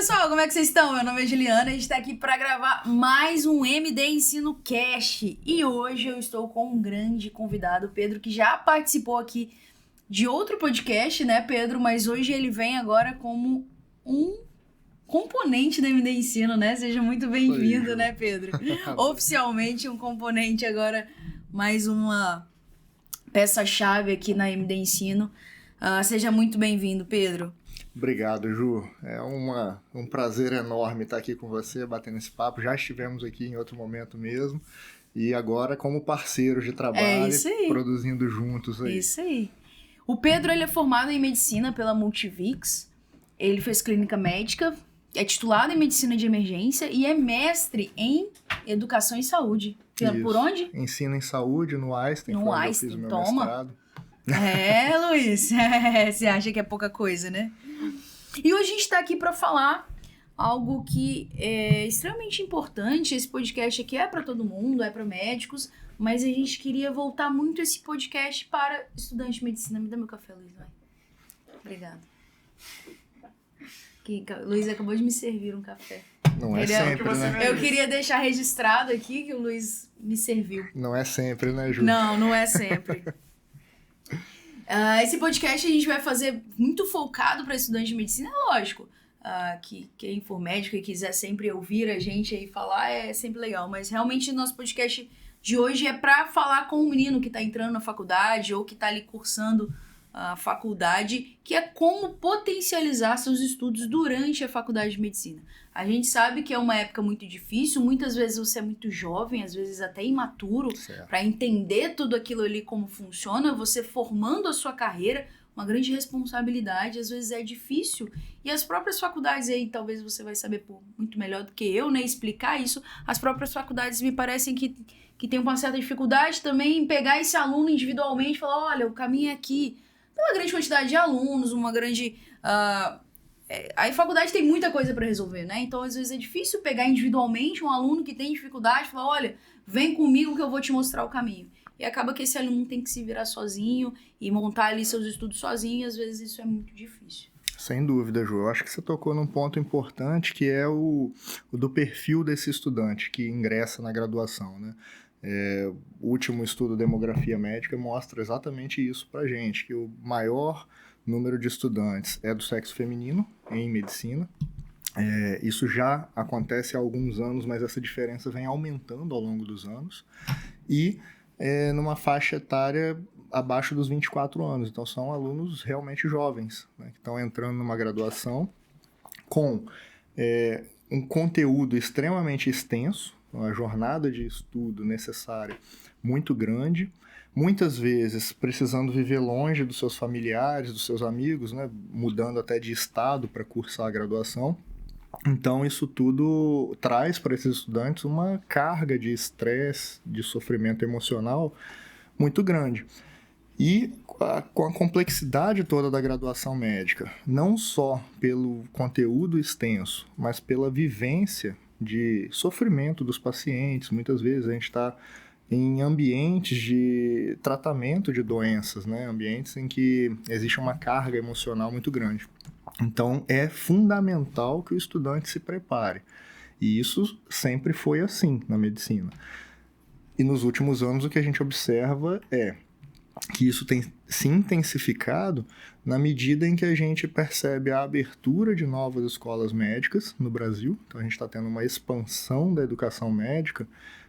pessoal, como é que vocês estão? Meu nome é Juliana, a gente tá aqui para gravar mais um MD Ensino Cast. E hoje eu estou com um grande convidado, Pedro, que já participou aqui de outro podcast, né, Pedro? Mas hoje ele vem agora como um componente do MD Ensino, né? Seja muito bem-vindo, né, Pedro? Oficialmente um componente agora, mais uma peça-chave aqui na MD Ensino. Seja muito bem-vindo, Pedro. Obrigado, Ju. É um prazer enorme estar aqui com você, batendo esse papo. Já estivemos aqui em outro momento mesmo. E agora como parceiros de trabalho, produzindo juntos aí. Isso aí. O Pedro, ele é formado em medicina pela Multivix. Ele fez clínica médica, é titulado em medicina de emergência e é mestre em educação e saúde. Por onde? Ensino em saúde no Einstein. No Einstein, eu fiz o meu mestrado. Luiz, você acha que é pouca coisa, né? E hoje a gente tá aqui para falar algo que é extremamente importante. Esse podcast aqui é para todo mundo, é para médicos, mas a gente queria voltar muito esse podcast para estudantes de medicina. Me dá meu café, Luiz, vai. Obrigada. Luiz acabou de me servir um café. Não é sempre, né? Eu queria deixar registrado aqui que o Luiz me serviu. Não é sempre, né, Ju? Não é sempre. Esse podcast a gente vai fazer muito focado para estudantes de medicina, é lógico. Que quem for médico e quiser sempre ouvir a gente aí falar é sempre legal. Mas realmente o nosso podcast de hoje é para falar com o menino que está entrando na faculdade ou que está ali cursando a faculdade, que é como potencializar seus estudos durante a faculdade de medicina. A gente sabe que é uma época muito difícil, muitas vezes você é muito jovem, às vezes até imaturo, para entender tudo aquilo ali como funciona, você formando a sua carreira, uma grande responsabilidade, às vezes é difícil, e as próprias faculdades aí, talvez você vai saber muito melhor do que eu, né, explicar isso, as próprias faculdades me parecem que tem uma certa dificuldade também em pegar esse aluno individualmente e falar, olha, o caminho é aqui. Uma grande quantidade de alunos, uma grande... A faculdade tem muita coisa para resolver, né? Então, às vezes, é difícil pegar individualmente um aluno que tem dificuldade e falar, olha, vem comigo que eu vou te mostrar o caminho. E acaba que esse aluno tem que se virar sozinho e montar ali seus estudos sozinho, e às vezes isso é muito difícil. Sem dúvida, Ju. Eu acho que você tocou num ponto importante, que é o do perfil desse estudante que ingressa na graduação, né? O último estudo Demografia Médica mostra exatamente isso pra gente, que o maior número de estudantes é do sexo feminino em medicina. Isso já acontece há alguns anos, mas essa diferença vem aumentando ao longo dos anos. E numa faixa etária abaixo dos 24 anos. Então, são alunos realmente jovens, né, que estão entrando numa graduação com um conteúdo extremamente extenso, uma jornada de estudo necessária muito grande, muitas vezes precisando viver longe dos seus familiares, dos seus amigos, né, mudando até de estado para cursar a graduação. Então, isso tudo traz para esses estudantes uma carga de estresse, de sofrimento emocional muito grande. E com a complexidade toda da graduação médica, não só pelo conteúdo extenso, mas pela vivência de sofrimento dos pacientes. Muitas vezes a gente está em ambientes de tratamento de doenças, né? Ambientes em que existe uma carga emocional muito grande. Então, é fundamental que o estudante se prepare. E isso sempre foi assim na medicina. E nos últimos anos o que a gente observa é que isso tem se intensificado na medida em que a gente percebe a abertura de novas escolas médicas no Brasil. Então, a gente está tendo uma expansão da educação médica.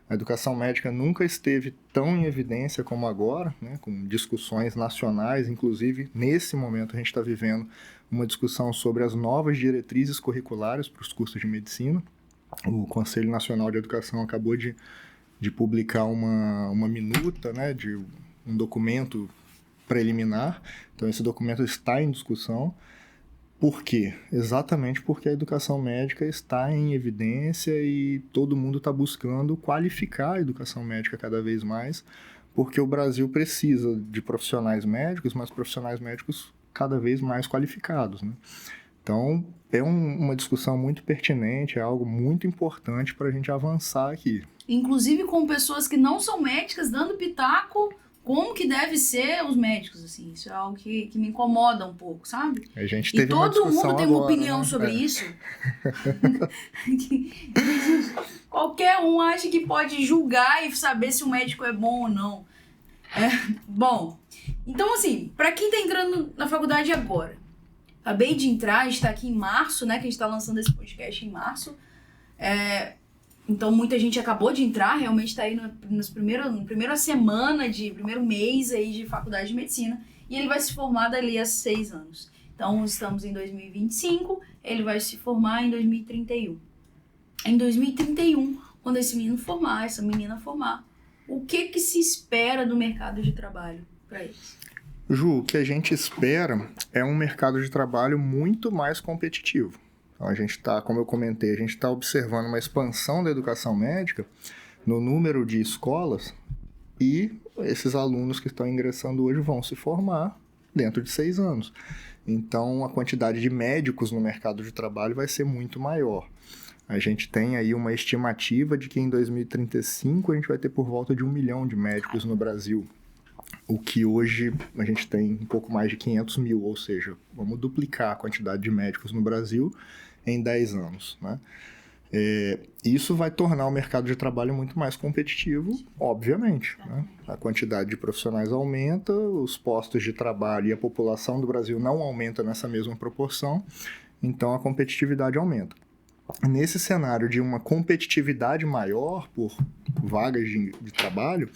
A educação médica nunca esteve tão em evidência como agora, né, com discussões nacionais. Inclusive, nesse momento, a gente está vivendo uma discussão sobre as novas diretrizes curriculares para os cursos de medicina. O Conselho Nacional de Educação acabou de publicar uma minuta, né, de um documento preliminar. Então, esse documento está em discussão. Por quê? Exatamente porque a educação médica está em evidência e todo mundo está buscando qualificar a educação médica cada vez mais, porque o Brasil precisa de profissionais médicos, mas profissionais médicos cada vez mais qualificados, né? Então, é uma discussão muito pertinente, é algo muito importante para a gente avançar aqui. Inclusive com pessoas que não são médicas, dando pitaco como que deve ser os médicos, assim. Isso é algo que me incomoda um pouco, sabe? A gente E teve uma todo discussão mundo tem uma agora, opinião né? sobre isso. Qualquer um acha que pode julgar e saber se o médico é bom ou não. Bom, então assim, pra quem tá entrando na faculdade agora, acabei de entrar, a gente tá aqui em março, né, que a gente tá lançando esse podcast em março, então muita gente acabou de entrar, realmente tá aí na primeira semana, primeiro mês aí de faculdade de medicina, e ele vai se formar dali a 6 anos. Então estamos em 2025, ele vai se formar em 2031. Em 2031, quando esse menino formar, essa menina formar, o que se espera do mercado de trabalho para eles? Ju, o que a gente espera é um mercado de trabalho muito mais competitivo. Então, a gente está, como eu comentei, a gente está observando uma expansão da educação médica no número de escolas e esses alunos que estão ingressando hoje vão se formar dentro de 6 anos. Então, a quantidade de médicos no mercado de trabalho vai ser muito maior. A gente tem aí uma estimativa de que em 2035 a gente vai ter por volta de 1 milhão de médicos no Brasil. O que hoje a gente tem um pouco mais de 500 mil, ou seja, vamos duplicar a quantidade de médicos no Brasil em 10 anos, né? Isso vai tornar o mercado de trabalho muito mais competitivo, obviamente, né? A quantidade de profissionais aumenta, os postos de trabalho e a população do Brasil não aumenta nessa mesma proporção, então a competitividade aumenta. Nesse cenário de uma competitividade maior por vagas de trabalho,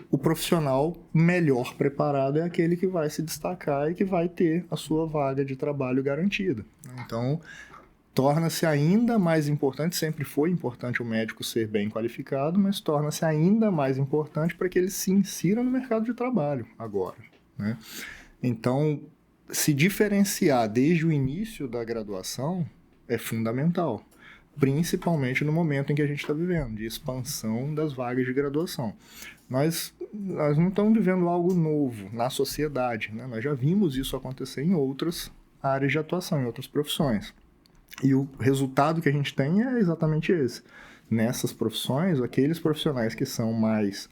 o profissional melhor preparado é aquele que vai se destacar e que vai ter a sua vaga de trabalho garantida. Então, torna-se ainda mais importante, sempre foi importante o médico ser bem qualificado, mas torna-se ainda mais importante para que ele se insira no mercado de trabalho agora, né? Então, se diferenciar desde o início da graduação é fundamental, principalmente no momento em que a gente está vivendo, de expansão das vagas de graduação. Nós não estamos vivendo algo novo na sociedade, né? Nós já vimos isso acontecer em outras áreas de atuação, em outras profissões. E o resultado que a gente tem é exatamente esse. Nessas profissões, aqueles profissionais que são mais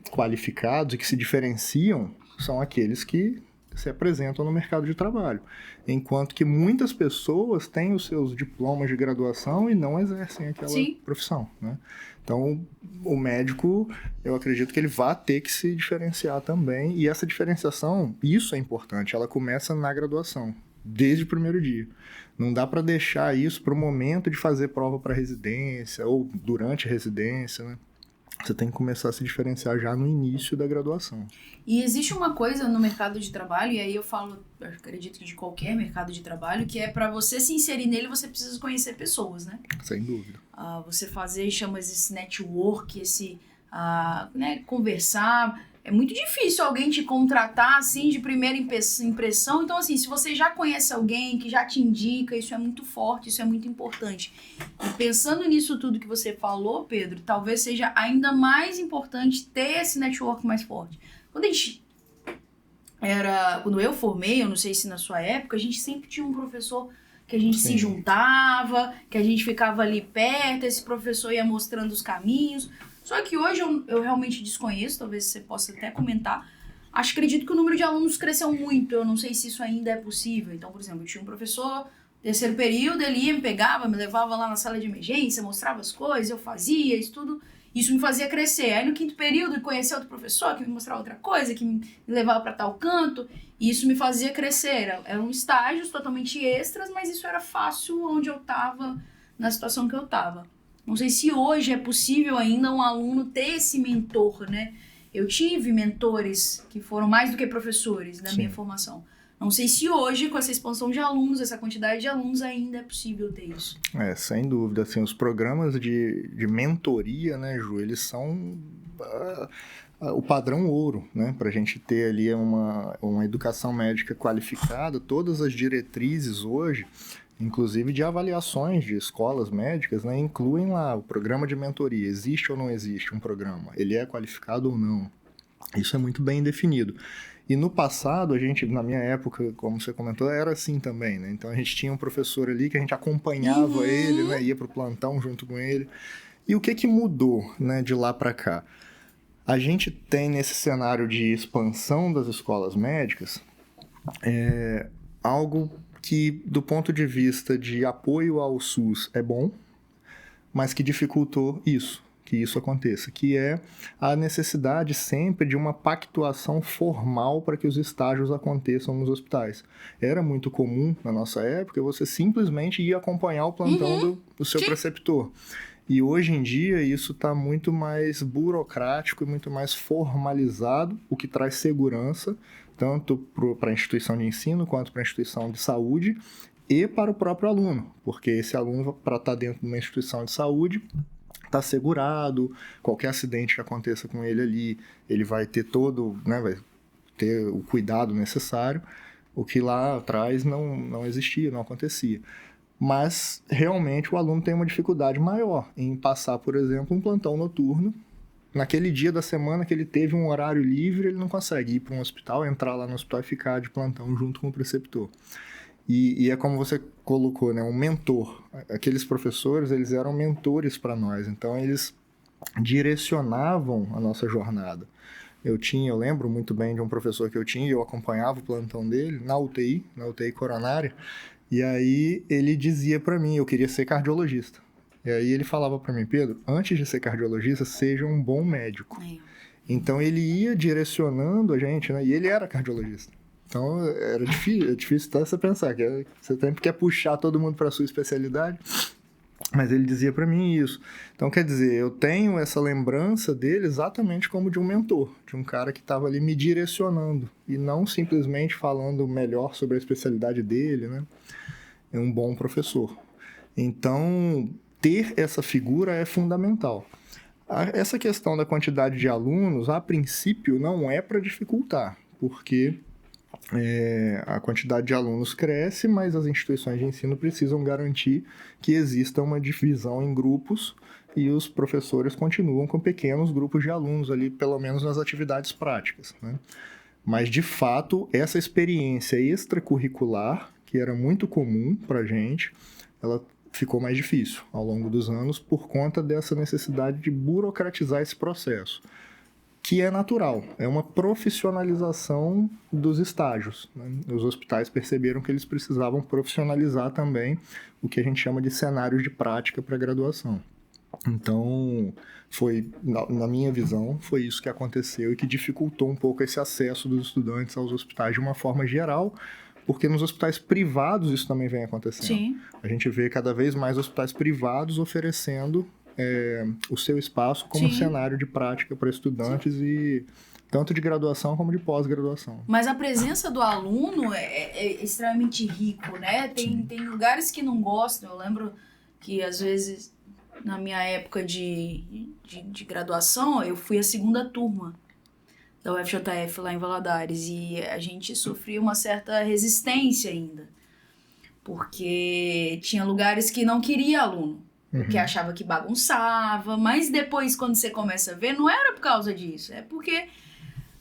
qualificados e que se diferenciam são aqueles que se apresentam no mercado de trabalho. Enquanto que muitas pessoas têm os seus diplomas de graduação e não exercem aquela profissão, né? Então, o médico, eu acredito que ele vai ter que se diferenciar também. E essa diferenciação, isso é importante, ela começa na graduação, desde o primeiro dia. Não dá para deixar isso para o momento de fazer prova para residência ou durante a residência, né? Você tem que começar a se diferenciar já no início da graduação. E existe uma coisa no mercado de trabalho, e aí eu acredito que de qualquer mercado de trabalho, que é para você se inserir nele, você precisa conhecer pessoas, né? Sem dúvida. Você chama esse network, né, conversar. É muito difícil alguém te contratar, assim, de primeira impressão. Então, assim, se você já conhece alguém que já te indica, isso é muito forte, isso é muito importante. E pensando nisso tudo que você falou, Pedro, talvez seja ainda mais importante ter esse network mais forte. Quando eu formei, eu não sei se na sua época, a gente sempre tinha um professor que a gente se juntava, que a gente ficava ali perto, esse professor ia mostrando os caminhos. Só que hoje eu realmente desconheço, talvez você possa até comentar. Acredito que o número de alunos cresceu muito, eu não sei se isso ainda é possível. Então, por exemplo, eu tinha um professor, terceiro período, ele ia, me pegava, me levava lá na sala de emergência, mostrava as coisas, eu fazia isso tudo. Isso me fazia crescer. Aí no quinto período eu conhecia outro professor que me mostrava outra coisa, que me levava para tal canto. E isso me fazia crescer. Eram estágios totalmente extras, mas isso era fácil onde eu estava, na situação que eu estava. Não sei se hoje é possível ainda um aluno ter esse mentor, né? Eu tive mentores que foram mais do que professores na minha formação. Não sei se hoje, com essa expansão de alunos, essa quantidade de alunos, ainda é possível ter isso. Sem dúvida. Assim, os programas de mentoria, né, Ju, eles são o padrão ouro, né? Para a gente ter ali uma educação médica qualificada. Todas as diretrizes hoje, inclusive de avaliações de escolas médicas, né, incluem lá o programa de mentoria. Existe ou não existe um programa? Ele é qualificado ou não? Isso é muito bem definido. E no passado, na minha época, como você comentou, era assim também, né? Então a gente tinha um professor ali que a gente acompanhava ele, né? Ia para o plantão junto com ele. E o que mudou, né, de lá para cá? A gente tem nesse cenário de expansão das escolas médicas algo que, do ponto de vista de apoio ao SUS, é bom, mas que dificultou que isso aconteça, que é a necessidade sempre de uma pactuação formal para que os estágios aconteçam nos hospitais. Era muito comum, na nossa época, você simplesmente ir acompanhar o plantão do seu preceptor. E hoje em dia isso está muito mais burocrático e muito mais formalizado, o que traz segurança, tanto para a instituição de ensino quanto para a instituição de saúde e para o próprio aluno, porque esse aluno, para estar dentro de uma instituição de saúde, está segurado, qualquer acidente que aconteça com ele ali, ele vai ter vai ter o cuidado necessário, o que lá atrás não existia, não acontecia. Mas, realmente, o aluno tem uma dificuldade maior em passar, por exemplo, um plantão noturno. Naquele dia da semana que ele teve um horário livre, ele não consegue ir para um hospital, entrar lá no hospital e ficar de plantão junto com o preceptor. E é como você colocou, né? Um mentor. Aqueles professores, eles eram mentores para nós. Então, eles direcionavam a nossa jornada. Eu lembro muito bem de um professor que eu acompanhava o plantão dele na UTI coronária. E aí ele dizia para mim, eu queria ser cardiologista. E aí ele falava para mim, Pedro, antes de ser cardiologista, seja um bom médico. Então ele ia direcionando a gente, né? E ele era cardiologista. Então era difícil até você pensar, que você sempre quer puxar todo mundo para a sua especialidade. Mas ele dizia para mim isso. Então, quer dizer, eu tenho essa lembrança dele exatamente como de um mentor, de um cara que estava ali me direcionando e não simplesmente falando melhor sobre a especialidade dele, né? É um bom professor. Então, ter essa figura é fundamental. Essa questão da quantidade de alunos, a princípio, não é para dificultar, porque a quantidade de alunos cresce, mas as instituições de ensino precisam garantir que exista uma divisão em grupos e os professores continuam com pequenos grupos de alunos ali, pelo menos nas atividades práticas, né? Mas, de fato, essa experiência extracurricular, que era muito comum para a gente, ela ficou mais difícil ao longo dos anos por conta dessa necessidade de burocratizar esse processo, que é natural, é uma profissionalização dos estágios, né? Os hospitais perceberam que eles precisavam profissionalizar também o que a gente chama de cenários de prática para graduação. Então, na minha visão, foi isso que aconteceu e que dificultou um pouco esse acesso dos estudantes aos hospitais de uma forma geral, porque nos hospitais privados isso também vem acontecendo. Sim. A gente vê cada vez mais hospitais privados oferecendo o seu espaço como cenário de prática para estudantes, e tanto de graduação como de pós-graduação. Mas a presença do aluno é extremamente rico, né? Tem lugares que não gostam. Eu lembro que, às vezes, na minha época de graduação, eu fui a segunda turma da UFJF lá em Valadares, e a gente sofria uma certa resistência ainda, porque tinha lugares que não queria aluno, porque achava que bagunçava, mas depois, quando você começa a ver, não era por causa disso, é porque,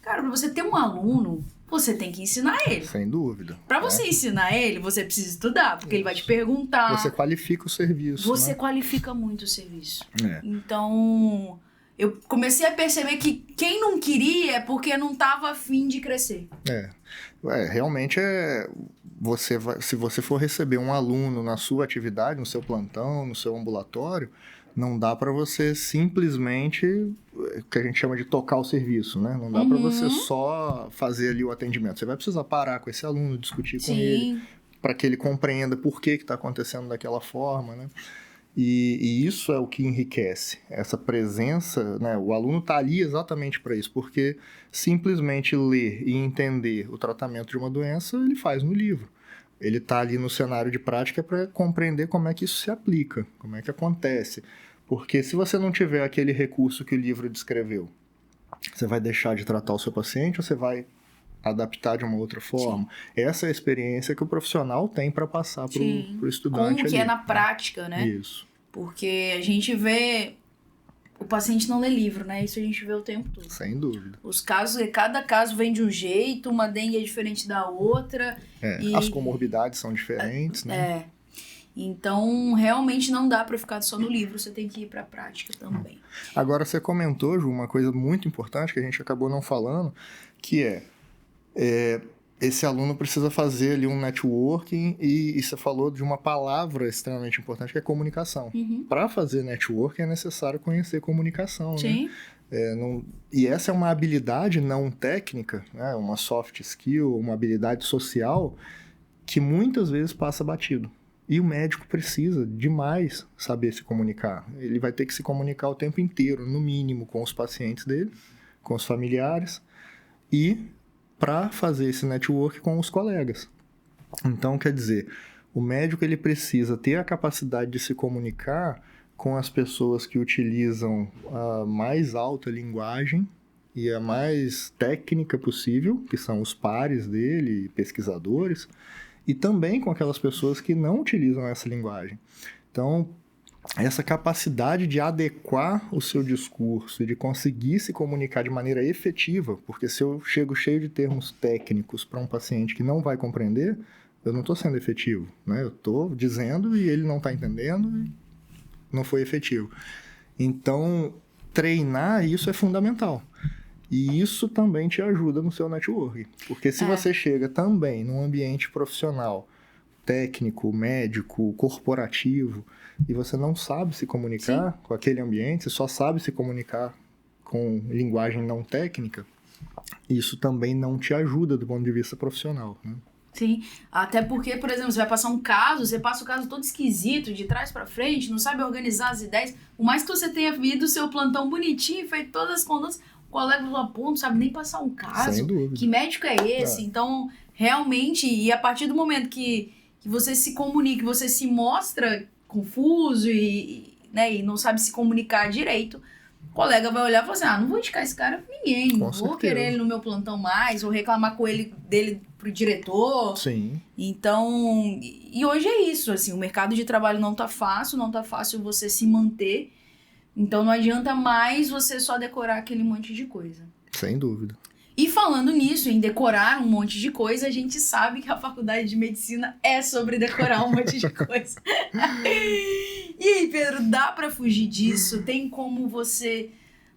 cara, pra você ter um aluno, você tem que ensinar ele. Sem dúvida. Pra você ensinar ele, você precisa estudar, porque ele vai te perguntar. Você qualifica o serviço. Você qualifica muito o serviço. Então, eu comecei a perceber que quem não queria é porque não estava afim de crescer. Realmente se você for receber um aluno na sua atividade, no seu plantão, no seu ambulatório, não dá para você simplesmente, o que a gente chama de tocar o serviço, né? Não dá para você só fazer ali o atendimento. Você vai precisar parar com esse aluno, discutir com ele, para que ele compreenda por que está acontecendo daquela forma, né? E isso é o que enriquece, essa presença, né? O aluno está ali exatamente para isso, porque simplesmente ler e entender o tratamento de uma doença, ele faz no livro. Ele está ali no cenário de prática para compreender como é que isso se aplica, como é que acontece. Porque se você não tiver aquele recurso que o livro descreveu, você vai deixar de tratar o seu paciente ou você vai adaptar de uma outra forma? Essa é a experiência que o profissional tem para passar para o estudante. Como que é na prática, né? Isso. Porque a gente vê o paciente não lê livro, né? Isso a gente vê o tempo todo. Sem dúvida. Os casos, cada caso vem de um jeito, uma dengue é diferente da outra. As comorbidades são diferentes, né? Então, realmente não dá para ficar só no livro, você tem que ir para a prática também. Agora, você comentou, Ju, uma coisa muito importante que a gente acabou não falando, que esse aluno precisa fazer ali um networking e você falou de uma palavra extremamente importante, que é comunicação. Para fazer networking é necessário conhecer comunicação, Sim. né? E essa é uma habilidade não técnica, né? Uma soft skill, uma habilidade social que muitas vezes passa batido. E o médico precisa demais saber se comunicar. Ele vai ter que se comunicar o tempo inteiro, no mínimo, com os pacientes dele, com os familiares e para fazer esse network com os colegas. Então, quer dizer, o médico ele precisa ter a capacidade de se comunicar com as pessoas que utilizam a mais alta linguagem e a mais técnica possível, que são os pares dele, pesquisadores, e também com aquelas pessoas que não utilizam essa linguagem. Então, essa capacidade de adequar o seu discurso e de conseguir se comunicar de maneira efetiva, porque se eu chego cheio de termos técnicos para um paciente que não vai compreender, eu não estou sendo efetivo, né? Eu estou dizendo e ele não está entendendo e não foi efetivo. Então, treinar isso é fundamental. E isso também te ajuda no seu networking. Porque se você chega também num ambiente profissional, técnico, médico, corporativo, e você não sabe se comunicar com aquele ambiente, você só sabe se comunicar com linguagem não técnica, isso também não te ajuda do ponto de vista profissional, né? Sim, até porque, por exemplo, você vai passar um caso, você passa o caso todo esquisito, de trás pra frente, não sabe organizar as ideias, por mais que você tenha vindo o seu plantão bonitinho, feito todas as condutas, o colega do ponto não sabe nem passar um caso. Sem dúvida. Que médico é esse? Então, realmente, e a partir do momento que você se comunica, você se mostra confuso né, e não sabe se comunicar direito, o colega vai olhar e falar assim, não vou indicar esse cara pra ninguém, não vou querer ele no meu plantão mais, vou reclamar com dele pro diretor. Sim. Então, e hoje é isso, assim, o mercado de trabalho não tá fácil você se manter, então não adianta mais você só decorar aquele monte de coisa. Sem dúvida. E falando nisso, em decorar um monte de coisa, a gente sabe que a faculdade de medicina é sobre decorar um monte de coisa. E aí, Pedro, dá pra fugir disso? Tem como você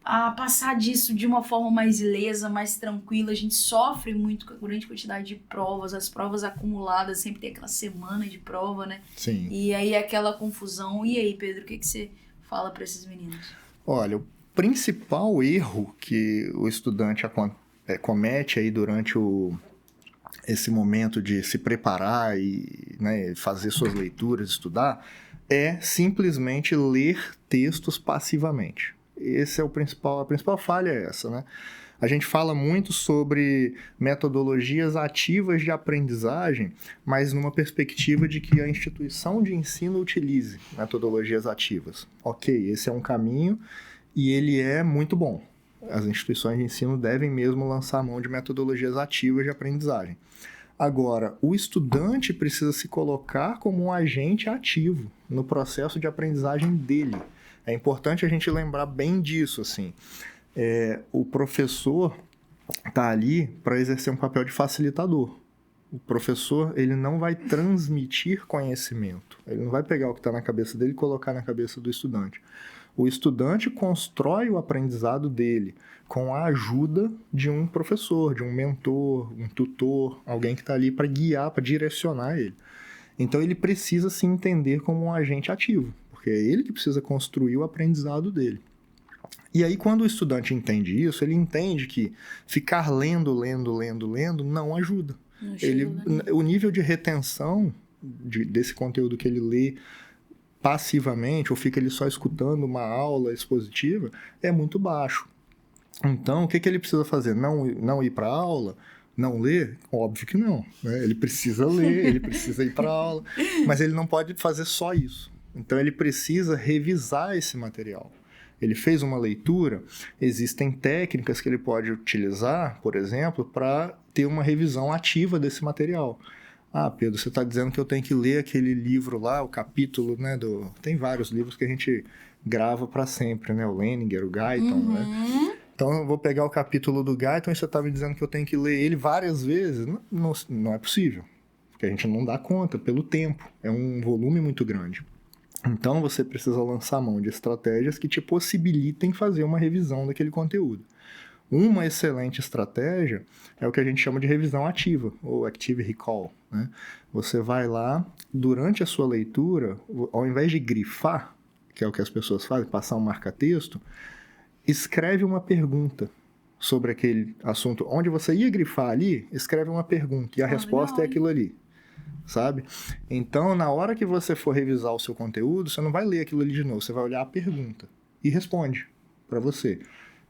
passar disso de uma forma mais ilesa, mais tranquila? A gente sofre muito com a grande quantidade de provas, as provas acumuladas, sempre tem aquela semana de prova, né? Sim. E aí aquela confusão. E aí, Pedro, o que você fala pra esses meninos? Olha, o principal erro que o estudante comete aí durante esse momento de se preparar e, né, fazer suas leituras, estudar, é simplesmente ler textos passivamente. Esse é a principal falha é essa, né? A gente fala muito sobre metodologias ativas de aprendizagem, mas numa perspectiva de que a instituição de ensino utilize metodologias ativas. Ok, esse é um caminho e ele é muito bom. As instituições de ensino devem mesmo lançar a mão de metodologias ativas de aprendizagem. Agora, o estudante precisa se colocar como um agente ativo no processo de aprendizagem dele. É importante a gente lembrar bem disso, assim. O professor está ali para exercer um papel de facilitador. O professor, ele não vai transmitir conhecimento. Ele não vai pegar o que está na cabeça dele e colocar na cabeça do estudante. O estudante constrói o aprendizado dele com a ajuda de um professor, de um mentor, um tutor, alguém que está ali para guiar, para direcionar ele. Então ele precisa se entender como um agente ativo, porque é ele que precisa construir o aprendizado dele. E aí quando o estudante entende isso, ele entende que ficar lendo não ajuda. O nível de retenção desse conteúdo que ele lê passivamente, ou fica ele só escutando uma aula expositiva, é muito baixo. Então, o que ele precisa fazer? Não ir para a aula? Não ler? Óbvio que não, né? Ele precisa ler, ele precisa ir para a aula, mas ele não pode fazer só isso. Então, ele precisa revisar esse material. Ele fez uma leitura, existem técnicas que ele pode utilizar, por exemplo, para ter uma revisão ativa desse material. Pedro, você está dizendo que eu tenho que ler aquele livro lá, o capítulo, né, tem vários livros que a gente grava para sempre, né, o Leninger, o Guyton, né? Então eu vou pegar o capítulo do Guyton e você está me dizendo que eu tenho que ler ele várias vezes? Não é possível. porque a gente não dá conta pelo tempo, é um volume muito grande. Então, você precisa lançar mão de estratégias que te possibilitem fazer uma revisão daquele conteúdo. Uma excelente estratégia é o que a gente chama de revisão ativa, ou active recall, né? Você vai lá, durante a sua leitura, ao invés de grifar, que é o que as pessoas fazem, passar um marca-texto, escreve uma pergunta sobre aquele assunto. Onde você ia grifar ali, escreve uma pergunta, e a resposta é aquilo ali, sabe? Então, na hora que você for revisar o seu conteúdo, você não vai ler aquilo ali de novo, você vai olhar a pergunta e responde para você.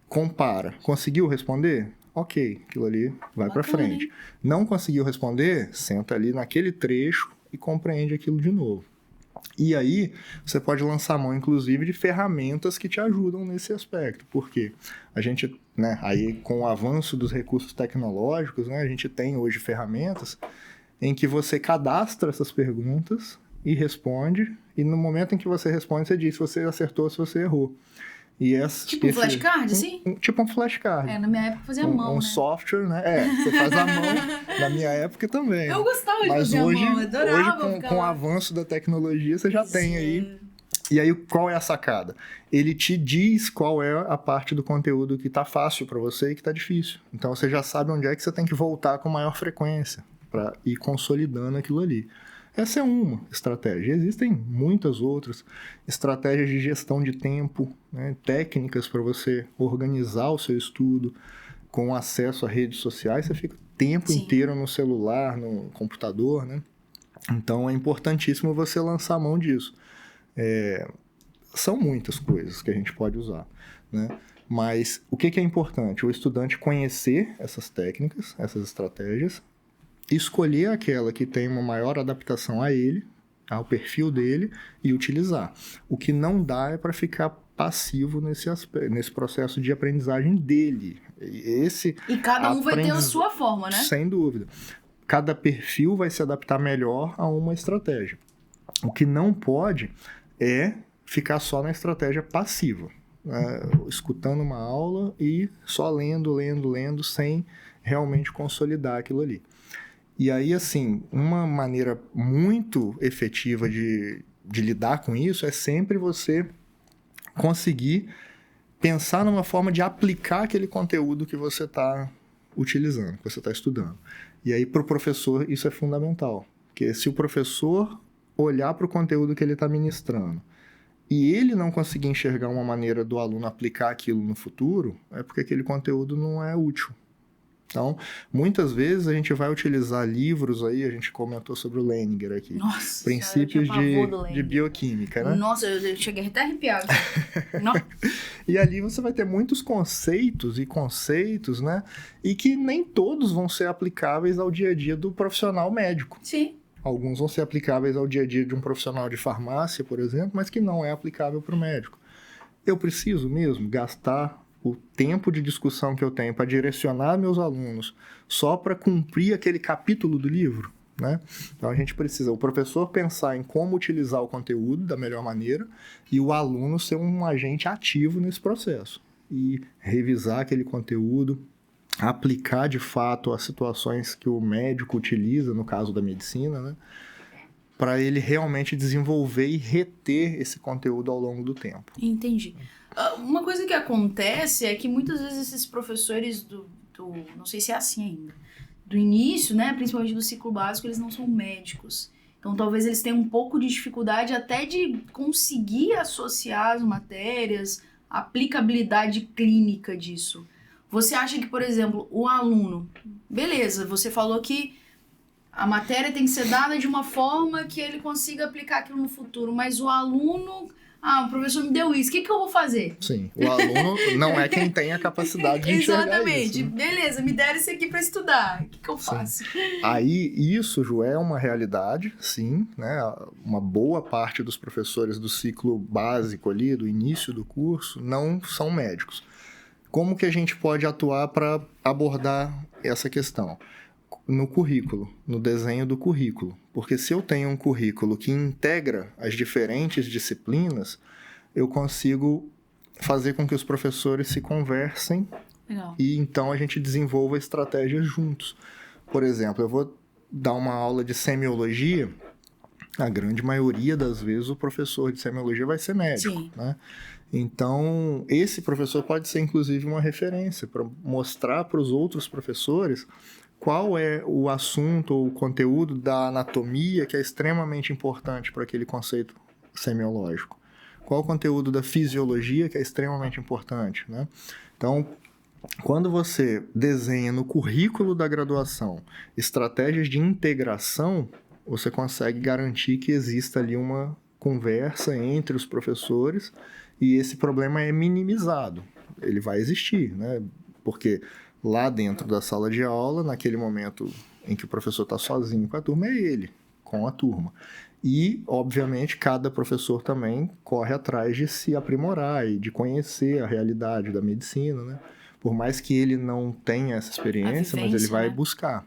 Compara. Conseguiu responder? Ok, aquilo ali vai para frente. Não conseguiu responder? Senta ali naquele trecho e compreende aquilo de novo. E aí, você pode lançar mão, inclusive, de ferramentas que te ajudam nesse aspecto. Porque a gente, né, aí com o avanço dos recursos tecnológicos, né, a gente tem hoje ferramentas em que você cadastra essas perguntas e responde, e no momento em que você responde, você diz se você acertou ou se você errou. E tipo um flashcard, assim? Tipo um flashcard. Na minha época fazia a mão, né? Software, né? Você faz a mão, na minha época também. Eu gostava de fazer a mão, eu adorava. Hoje, com o avanço da tecnologia, você já tem aí. E aí, qual é a sacada? Ele te diz qual é a parte do conteúdo que tá fácil para você e que tá difícil. Então, você já sabe onde é que você tem que voltar com maior frequência para ir consolidando aquilo ali. Essa é uma estratégia. Existem muitas outras estratégias de gestão de tempo, né? Técnicas para você organizar o seu estudo com acesso a redes sociais. Você fica o tempo inteiro no celular, no computador, né? Então, é importantíssimo você lançar a mão disso. São muitas coisas que a gente pode usar, né? Mas o que é importante? O estudante conhecer essas técnicas, essas estratégias, escolher aquela que tem uma maior adaptação a ele, ao perfil dele, e utilizar. O que não dá é para ficar passivo nesse processo de aprendizagem dele. E cada um vai ter a sua forma, né? Sem dúvida. Cada perfil vai se adaptar melhor a uma estratégia. O que não pode é ficar só na estratégia passiva, né? Escutando uma aula e só lendo, sem realmente consolidar aquilo ali. E aí, assim, uma maneira muito efetiva de lidar com isso é sempre você conseguir pensar numa forma de aplicar aquele conteúdo que você está utilizando, que você está estudando. E aí, para o professor, isso é fundamental. Porque se o professor olhar para o conteúdo que ele está ministrando e ele não conseguir enxergar uma maneira do aluno aplicar aquilo no futuro, é porque aquele conteúdo não é útil. Então, muitas vezes a gente vai utilizar livros aí, a gente comentou sobre o Leninger aqui. Nossa, princípios de bioquímica, né? Nossa, eu cheguei até arrepiado. E ali você vai ter muitos conceitos, né? E que nem todos vão ser aplicáveis ao dia a dia do profissional médico. Sim. Alguns vão ser aplicáveis ao dia a dia de um profissional de farmácia, por exemplo, mas que não é aplicável para o médico. Eu preciso mesmo gastar o tempo de discussão que eu tenho para direcionar meus alunos só para cumprir aquele capítulo do livro, né? Então, a gente precisa, o professor pensar em como utilizar o conteúdo da melhor maneira e o aluno ser um agente ativo nesse processo. E revisar aquele conteúdo, aplicar de fato as situações que o médico utiliza, no caso da medicina, né? Para ele realmente desenvolver e reter esse conteúdo ao longo do tempo. Entendi. Uma coisa que acontece é que muitas vezes esses professores do não sei se é assim ainda, do início, né, principalmente do ciclo básico, eles não são médicos. Então, talvez eles tenham um pouco de dificuldade até de conseguir associar as matérias, a aplicabilidade clínica disso. Você acha que, por exemplo, o aluno... Beleza, você falou que a matéria tem que ser dada de uma forma que ele consiga aplicar aquilo no futuro, mas o aluno... o professor me deu isso, o que eu vou fazer? Sim, o aluno não é quem tem a capacidade de enxergar Exatamente. isso, né? Beleza, me deram isso aqui para estudar, o que eu faço? Aí, isso, Ju, é uma realidade, sim, né? Uma boa parte dos professores do ciclo básico ali, do início do curso, não são médicos. Como que a gente pode atuar para abordar essa questão? No currículo, no desenho do currículo. Porque se eu tenho um currículo que integra as diferentes disciplinas, eu consigo fazer com que os professores se conversem. Legal. E então a gente desenvolva estratégias juntos. Por exemplo, eu vou dar uma aula de semiologia, a grande maioria das vezes o professor de semiologia vai ser médico, Sim. né? Então, esse professor pode ser, inclusive, uma referência para mostrar para os outros professores qual é o assunto ou o conteúdo da anatomia que é extremamente importante para aquele conceito semiológico. Qual o conteúdo da fisiologia que é extremamente importante, né? Então, quando você desenha no currículo da graduação estratégias de integração, você consegue garantir que exista ali uma conversa entre os professores e esse problema é minimizado. Ele vai existir, né? Porque lá dentro da sala de aula, naquele momento em que o professor está sozinho com a turma, é ele, com a turma. E, obviamente, cada professor também corre atrás de se aprimorar e de conhecer a realidade da medicina, né? Por mais que ele não tenha essa experiência, mas ele vai buscar.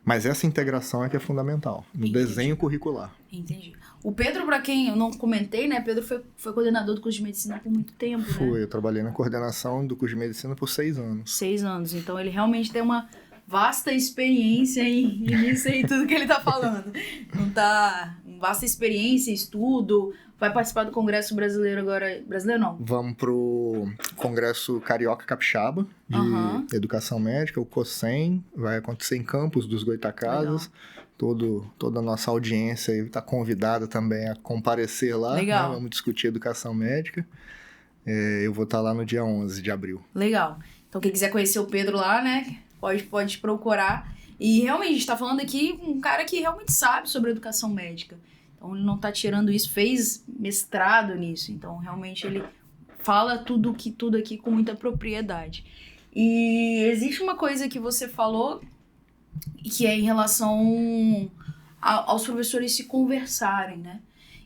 Mas essa integração é que é fundamental, no desenho curricular. Entendi. O Pedro, para quem eu não comentei, né? Pedro foi coordenador do curso de medicina por muito tempo, né? Eu trabalhei na coordenação do curso de medicina por 6 anos. 6 anos, então ele realmente tem uma vasta experiência nisso aí, tudo que ele tá falando. Não tá... Vasta experiência, estudo, vai participar do Congresso Brasileiro agora... Brasileiro não? Vamos pro Congresso Carioca Capixaba de Educação Médica, o COSEM, vai acontecer em Campos dos Goytacazes. Toda a nossa audiência está convidada também a comparecer lá. Legal. Né? Vamos discutir educação médica. Eu vou estar lá no dia 11 de abril. Legal. Então, quem quiser conhecer o Pedro lá, né, pode procurar. E realmente, a gente tá falando aqui um cara que realmente sabe sobre educação médica. Então, ele não tá tirando isso, fez mestrado nisso. Então, realmente, ele fala tudo aqui com muita propriedade. E existe uma coisa que você falou, que é em relação aos professores se conversarem, né?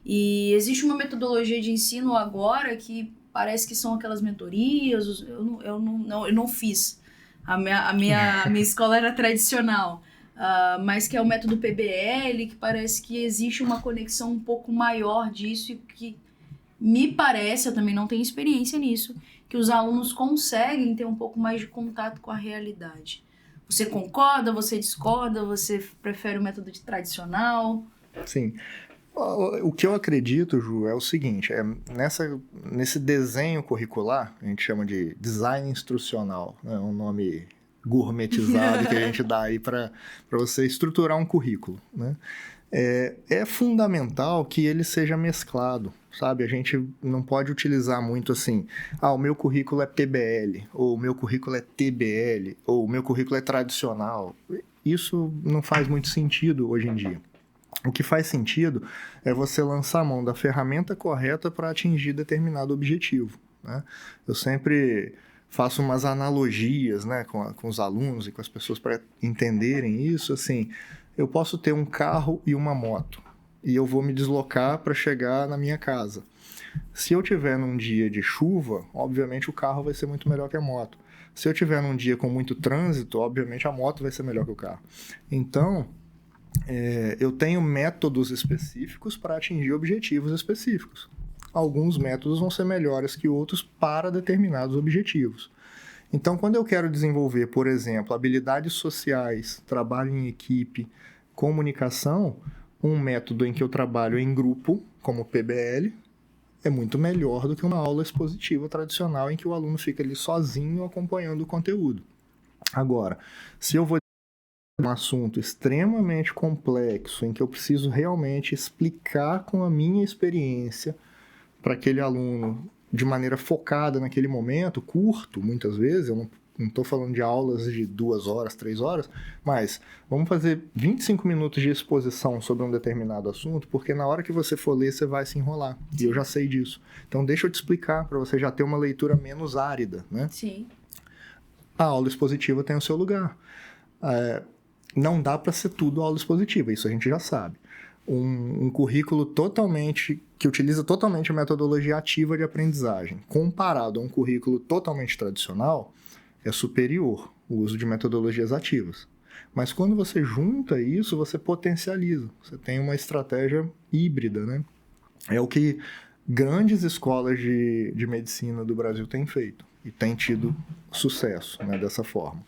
E existe uma metodologia de ensino agora que parece que são aquelas mentorias, eu não fiz. A minha escola era tradicional, mas que é o método PBL, que parece que existe uma conexão um pouco maior disso e que me parece, eu também não tenho experiência nisso, que os alunos conseguem ter um pouco mais de contato com a realidade. Você concorda, você discorda, você prefere o método tradicional? Sim. O que eu acredito, Ju, é o seguinte, nesse desenho curricular, a gente chama de design instrucional, né? Um nome gourmetizado que a gente dá aí para você estruturar um currículo, né? É fundamental que ele seja mesclado, sabe? A gente não pode utilizar muito assim, o meu currículo é PBL, ou o meu currículo é TBL, ou o meu currículo é tradicional. Isso não faz muito sentido hoje em dia. O que faz sentido é você lançar a mão da ferramenta correta para atingir determinado objetivo, né? Eu sempre faço umas analogias, né, com os alunos e com as pessoas para entenderem isso. Assim, eu posso ter um carro e uma moto e eu vou me deslocar para chegar na minha casa. Se eu tiver num dia de chuva, obviamente o carro vai ser muito melhor que a moto. Se eu tiver num dia com muito trânsito, obviamente a moto vai ser melhor que o carro. Então, eu tenho métodos específicos para atingir objetivos específicos. Alguns métodos vão ser melhores que outros para determinados objetivos. Então, quando eu quero desenvolver, por exemplo, habilidades sociais, trabalho em equipe, comunicação, um método em que eu trabalho em grupo, como o PBL, é muito melhor do que uma aula expositiva tradicional em que o aluno fica ali sozinho acompanhando o conteúdo. Agora, se eu vou um assunto extremamente complexo, em que eu preciso realmente explicar com a minha experiência para aquele aluno de maneira focada naquele momento, curto, muitas vezes, eu não estou falando de aulas de 2 horas, 3 horas, mas vamos fazer 25 minutos de exposição sobre um determinado assunto, porque na hora que você for ler, você vai se enrolar. E eu já sei disso. Então, deixa eu te explicar, para você já ter uma leitura menos árida, né? Sim. A aula expositiva tem o seu lugar. Não dá para ser tudo aula expositiva, isso a gente já sabe. Um currículo que utiliza totalmente a metodologia ativa de aprendizagem, comparado a um currículo totalmente tradicional, é superior o uso de metodologias ativas. Mas quando você junta isso, você potencializa. Você tem uma estratégia híbrida, né? É o que grandes escolas de medicina do Brasil têm feito e têm tido sucesso, né, dessa forma.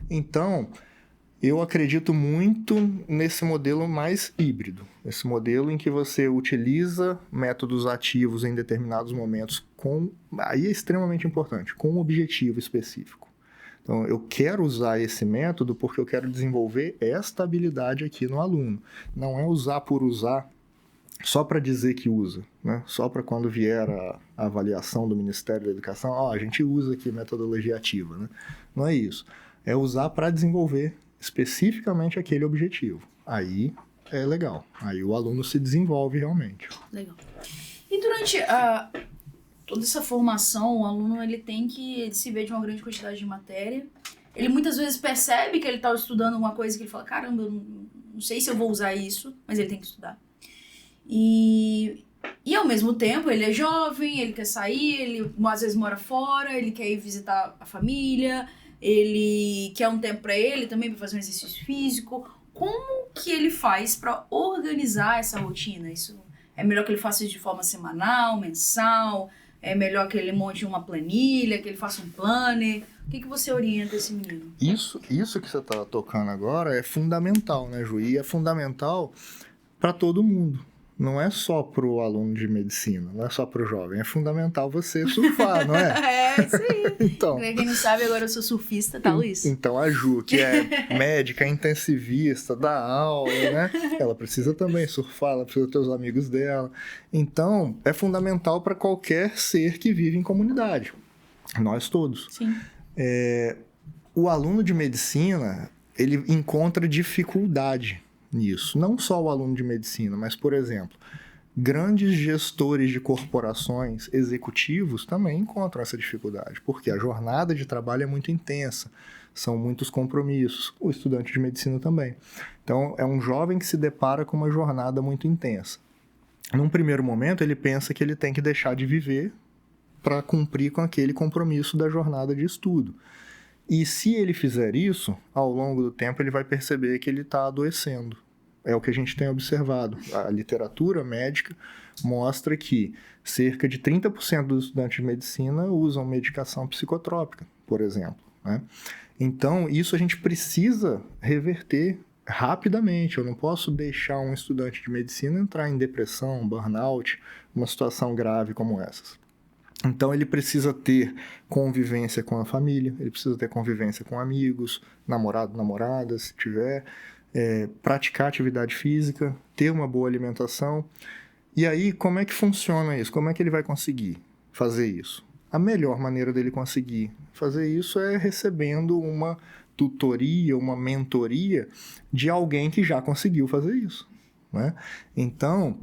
Então, Eu acredito muito nesse modelo mais híbrido, esse modelo em que você utiliza métodos ativos em determinados momentos aí é extremamente importante, com um objetivo específico. Então, eu quero usar esse método porque eu quero desenvolver esta habilidade aqui no aluno. Não é usar por usar só para dizer que usa, né? Só para quando vier a avaliação do Ministério da Educação, a gente usa aqui metodologia ativa, né? Não é isso. É usar para desenvolver especificamente aquele objetivo. Aí é legal. Aí o aluno se desenvolve realmente. Legal. E durante toda essa formação, o aluno ele tem que se ver de uma grande quantidade de matéria. Ele muitas vezes percebe que ele está estudando uma coisa que ele fala, caramba, eu não sei se eu vou usar isso, mas ele tem que estudar. E ao mesmo tempo, ele é jovem, ele quer sair, ele às vezes mora fora, ele quer ir visitar a família, ele quer um tempo para ele também, para fazer um exercício físico. Como que ele faz para organizar essa rotina? Isso é melhor que ele faça isso de forma semanal, mensal? É melhor que ele monte uma planilha, que ele faça um planner? O que você orienta esse menino? Isso que você está tocando agora é fundamental, né, Ju? E é fundamental para todo mundo. Não é só para o aluno de medicina, não é só para o jovem. É fundamental você surfar, não é? É, isso aí. Então, Pra quem não sabe, agora eu sou surfista, tá, Luiz? Então, a Ju, que é médica, intensivista, dá aula, né? Ela precisa também surfar, ela precisa ter os amigos dela. Então, é fundamental para qualquer ser que vive em comunidade. Nós todos. Sim. O aluno de medicina, ele encontra dificuldade nisso. Não só o aluno de medicina, mas, por exemplo, grandes gestores de corporações, executivos, também encontram essa dificuldade, porque a jornada de trabalho é muito intensa, são muitos compromissos, o estudante de medicina também. Então, é um jovem que se depara com uma jornada muito intensa. Num primeiro momento, ele pensa que ele tem que deixar de viver para cumprir com aquele compromisso da jornada de estudo. E se ele fizer isso, ao longo do tempo, ele vai perceber que ele está adoecendo. É o que a gente tem observado. A literatura médica mostra que cerca de 30% dos estudantes de medicina usam medicação psicotrópica, por exemplo, né? Então, isso a gente precisa reverter rapidamente. Eu não posso deixar um estudante de medicina entrar em depressão, burnout, uma situação grave como essas. Então, ele precisa ter convivência com a família, ele precisa ter convivência com amigos, namorado, namorada, se tiver... praticar atividade física, ter uma boa alimentação. E aí, como é que funciona isso? Como é que ele vai conseguir fazer isso? A melhor maneira dele conseguir fazer isso é recebendo uma tutoria, uma mentoria de alguém que já conseguiu fazer isso, né? Então,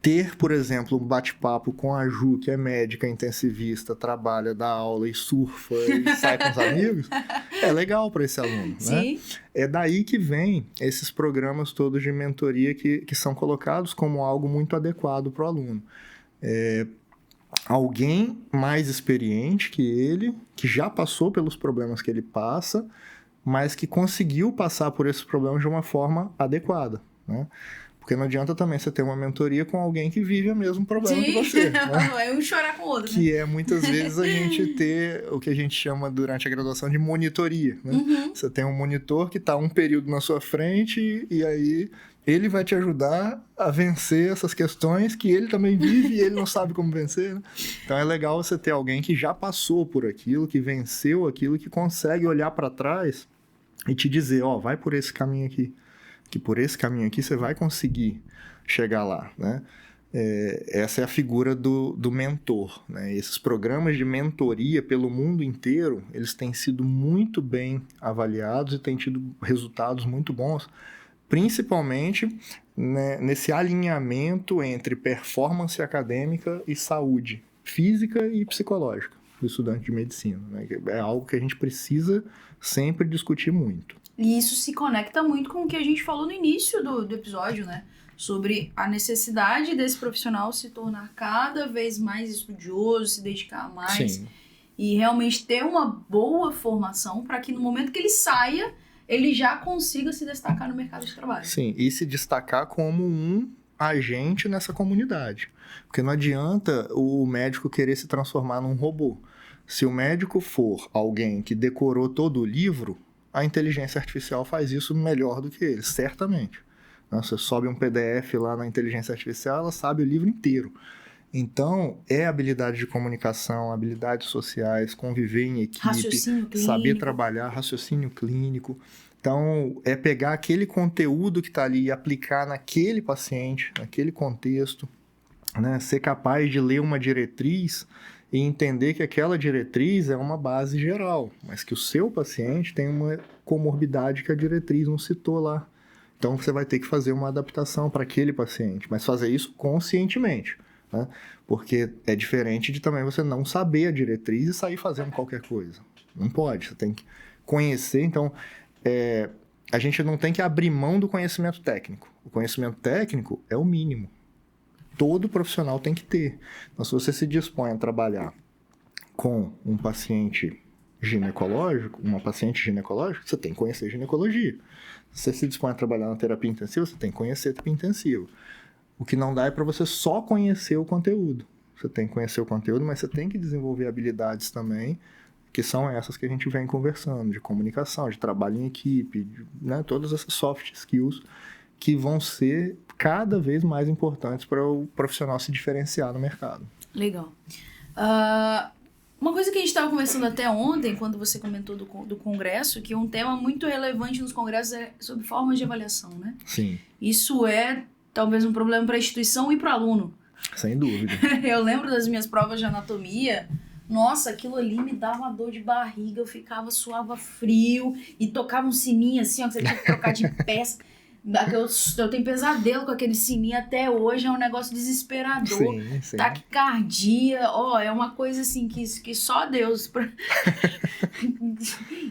ter, por exemplo, um bate-papo com a Ju, que é médica intensivista, trabalha, dá aula e surfa e sai com os amigos, é legal para esse aluno, Sim. né? É daí que vem esses programas todos de mentoria que são colocados como algo muito adequado para o aluno. Alguém mais experiente que ele, que já passou pelos problemas que ele passa, mas que conseguiu passar por esses problemas de uma forma adequada, né? Porque não adianta também você ter uma mentoria com alguém que vive o mesmo problema que você, né? É um chorar com o outro, Que é, muitas vezes, a gente ter o que a gente chama durante a graduação de monitoria, né? Uhum. Você tem um monitor que está um período na sua frente e aí ele vai te ajudar a vencer essas questões que ele também vive e ele não sabe como vencer, né? Então é legal você ter alguém que já passou por aquilo, que venceu aquilo, que consegue olhar para trás e te dizer, vai por esse caminho aqui. Que por esse caminho aqui você vai conseguir chegar lá, né? Essa é a figura do mentor, né? Esses programas de mentoria pelo mundo inteiro, eles têm sido muito bem avaliados e têm tido resultados muito bons, principalmente, né, nesse alinhamento entre performance acadêmica e saúde física e psicológica do estudante de medicina, né? É algo que a gente precisa sempre discutir muito. E isso se conecta muito com o que a gente falou no início do episódio, né? Sobre a necessidade desse profissional se tornar cada vez mais estudioso, se dedicar mais. Sim. E realmente ter uma boa formação para que no momento que ele saia, ele já consiga se destacar no mercado de trabalho. Sim, e se destacar como um agente nessa comunidade. Porque não adianta o médico querer se transformar num robô. Se o médico for alguém que decorou todo o livro, a inteligência artificial faz isso melhor do que ele, certamente. Você sobe um PDF lá na inteligência artificial, ela sabe o livro inteiro. Então, é habilidade de comunicação, habilidades sociais, conviver em equipe, saber trabalhar, raciocínio clínico. Então, é pegar aquele conteúdo que está ali e aplicar naquele paciente, naquele contexto, né? Ser capaz de ler uma diretriz e entender que aquela diretriz é uma base geral, mas que o seu paciente tem uma comorbidade que a diretriz não citou lá. Então, você vai ter que fazer uma adaptação para aquele paciente, mas fazer isso conscientemente, né? Porque é diferente de também você não saber a diretriz e sair fazendo qualquer coisa. Não pode, você tem que conhecer. Então, a gente não tem que abrir mão do conhecimento técnico. O conhecimento técnico é o mínimo. Todo profissional tem que ter. Então, se você se dispõe a trabalhar com um paciente ginecológico, uma paciente ginecológica, você tem que conhecer ginecologia. Se você se dispõe a trabalhar na terapia intensiva, você tem que conhecer terapia intensiva. O que não dá é para você só conhecer o conteúdo. Você tem que conhecer o conteúdo, mas você tem que desenvolver habilidades também, que são essas que a gente vem conversando, de comunicação, de trabalho em equipe, né, todas essas soft skills que vão ser cada vez mais importantes para o profissional se diferenciar no mercado. Legal. Uma coisa que a gente estava conversando até ontem, quando você comentou do congresso, que um tema muito relevante nos congressos é sobre formas de avaliação, né? Sim. Isso é talvez um problema para a instituição e para o aluno. Sem dúvida. Eu lembro das minhas provas de anatomia. Nossa, aquilo ali me dava uma dor de barriga, eu suava frio e tocava um sininho assim, ó, que você tinha que trocar de peça. Eu tenho pesadelo com aquele sininho até hoje, é um negócio desesperador. Sim. Taquicardia, é uma coisa assim que só Deus...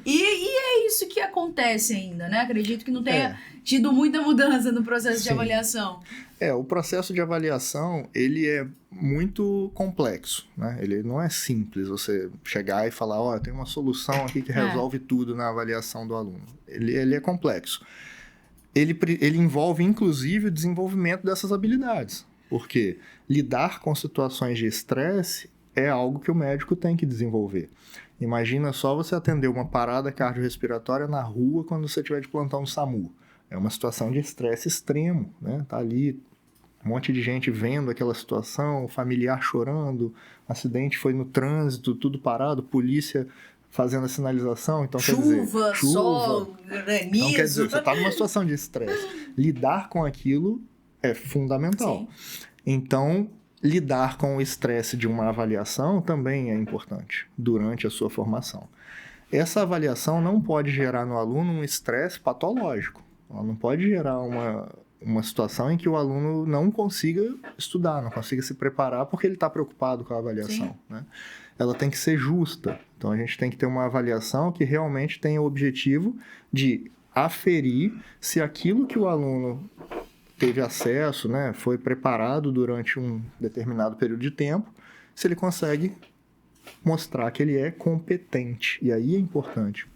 e é isso que acontece ainda, né? Acredito que não tenha tido muita mudança no processo de avaliação. O processo de avaliação, ele é muito complexo, né? Ele não é simples você chegar e falar, eu tenho uma solução aqui que resolve tudo na avaliação do aluno. Ele é complexo. Ele envolve, inclusive, o desenvolvimento dessas habilidades. Porque lidar com situações de estresse é algo que o médico tem que desenvolver. Imagina só você atender uma parada cardiorrespiratória na rua quando você estiver de plantão no SAMU. É uma situação de estresse extremo, né? Tá ali um monte de gente vendo aquela situação, familiar chorando, acidente foi no trânsito, tudo parado, polícia fazendo a sinalização, então chuva, sol, granizo. Então quer dizer, você está numa situação de estresse. Lidar com aquilo é fundamental. Sim. Então, lidar com o estresse de uma avaliação também é importante durante a sua formação. Essa avaliação não pode gerar no aluno um estresse patológico. Ela não pode gerar uma situação em que o aluno não consiga estudar, não consiga se preparar porque ele está preocupado com a avaliação, né? Ela tem que ser justa. Então, a gente tem que ter uma avaliação que realmente tenha o objetivo de aferir se aquilo que o aluno teve acesso, né, foi preparado durante um determinado período de tempo, se ele consegue mostrar que ele é competente. E aí é importante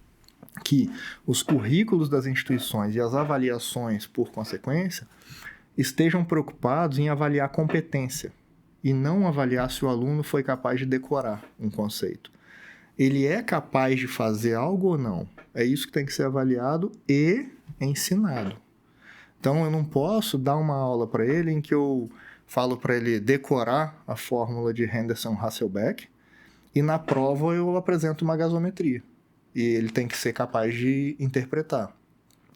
que os currículos das instituições e as avaliações, por consequência, estejam preocupados em avaliar competência e não avaliar se o aluno foi capaz de decorar um conceito. Ele é capaz de fazer algo ou não? É isso que tem que ser avaliado e ensinado. Então, eu não posso dar uma aula para ele em que eu falo para ele decorar a fórmula de Henderson-Hasselbalch e na prova eu apresento uma gasometria. E ele tem que ser capaz de interpretar.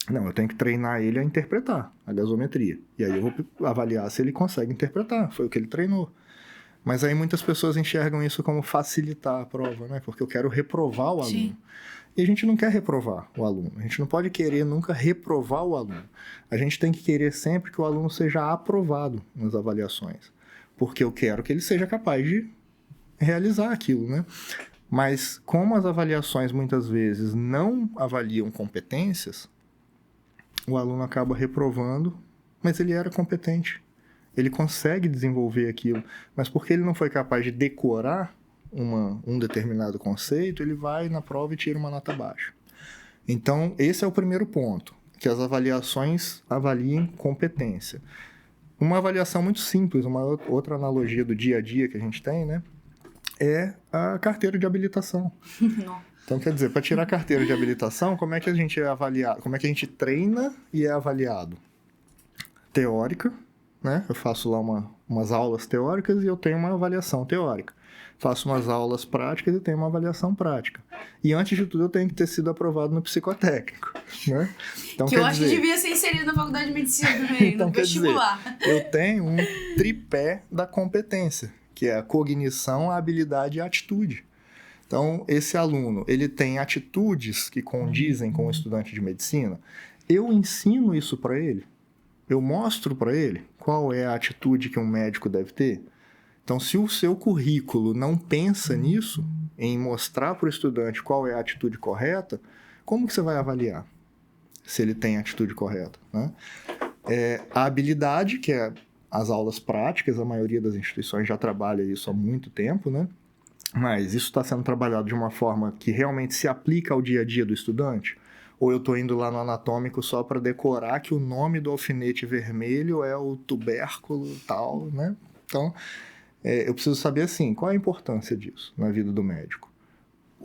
Não, eu tenho que treinar ele a interpretar a gasometria. E aí eu vou avaliar se ele consegue interpretar. Foi o que ele treinou. Mas aí muitas pessoas enxergam isso como facilitar a prova, né? Porque eu quero reprovar o aluno. Sim. E a gente não quer reprovar o aluno. A gente não pode querer nunca reprovar o aluno. A gente tem que querer sempre que o aluno seja aprovado nas avaliações. Porque eu quero que ele seja capaz de realizar aquilo, né? Mas como as avaliações muitas vezes não avaliam competências, o aluno acaba reprovando, mas ele era competente. Ele consegue desenvolver aquilo, mas porque ele não foi capaz de decorar um determinado conceito, ele vai na prova e tira uma nota baixa. Então, esse é o primeiro ponto, que as avaliações avaliem competência. Uma avaliação muito simples, uma outra analogia do dia a dia que a gente tem, né, é a carteira de habilitação. Então, quer dizer, para tirar a carteira de habilitação, como é que a gente é avaliado? Como é que a gente treina e é avaliado? Teórica, né? Eu faço lá umas aulas teóricas e eu tenho uma avaliação teórica. Faço umas aulas práticas e tenho uma avaliação prática. E antes de tudo, eu tenho que ter sido aprovado no psicotécnico, né? Então, que eu acho que devia ser inserido na faculdade de medicina também, então, no vestibular. Eu tenho um tripé da competência, que é a cognição, a habilidade e a atitude. Então, esse aluno, ele tem atitudes que condizem com o estudante de medicina. Eu ensino isso para ele. Eu mostro para ele qual é a atitude que um médico deve ter. Então, se o seu currículo não pensa nisso, em mostrar para o estudante qual é a atitude correta, como que você vai avaliar se ele tem a atitude correta, né? A habilidade, que é as aulas práticas, a maioria das instituições já trabalha isso há muito tempo, né? Mas isso está sendo trabalhado de uma forma que realmente se aplica ao dia a dia do estudante? Ou eu estou indo lá no anatômico só para decorar que o nome do alfinete vermelho é o tubérculo tal, né? Então, eu preciso saber, assim, qual é a importância disso na vida do médico.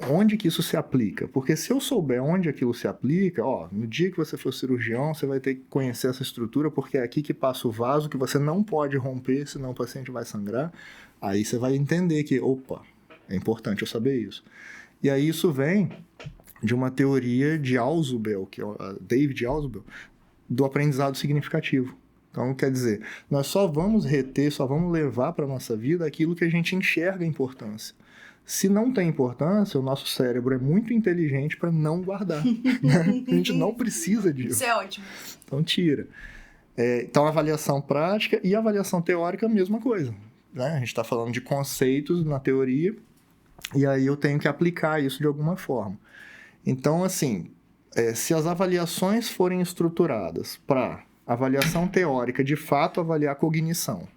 Onde que isso se aplica? Porque se eu souber onde aquilo se aplica, no dia que você for cirurgião, você vai ter que conhecer essa estrutura, porque é aqui que passa o vaso, que você não pode romper, senão o paciente vai sangrar. Aí você vai entender que, opa, é importante eu saber isso. E aí isso vem de uma teoria de Ausubel, que é David Ausubel, do aprendizado significativo. Então, quer dizer, nós só vamos reter, só vamos levar para a nossa vida aquilo que a gente enxerga a importância. Se não tem importância, o nosso cérebro é muito inteligente para não guardar. Né? A gente não precisa disso. Isso é ótimo. Então, tira. Então, avaliação prática e avaliação teórica, a mesma coisa. Né? A gente está falando de conceitos na teoria, e aí eu tenho que aplicar isso de alguma forma. Então, assim, se as avaliações forem estruturadas para avaliação teórica, de fato avaliar cognição,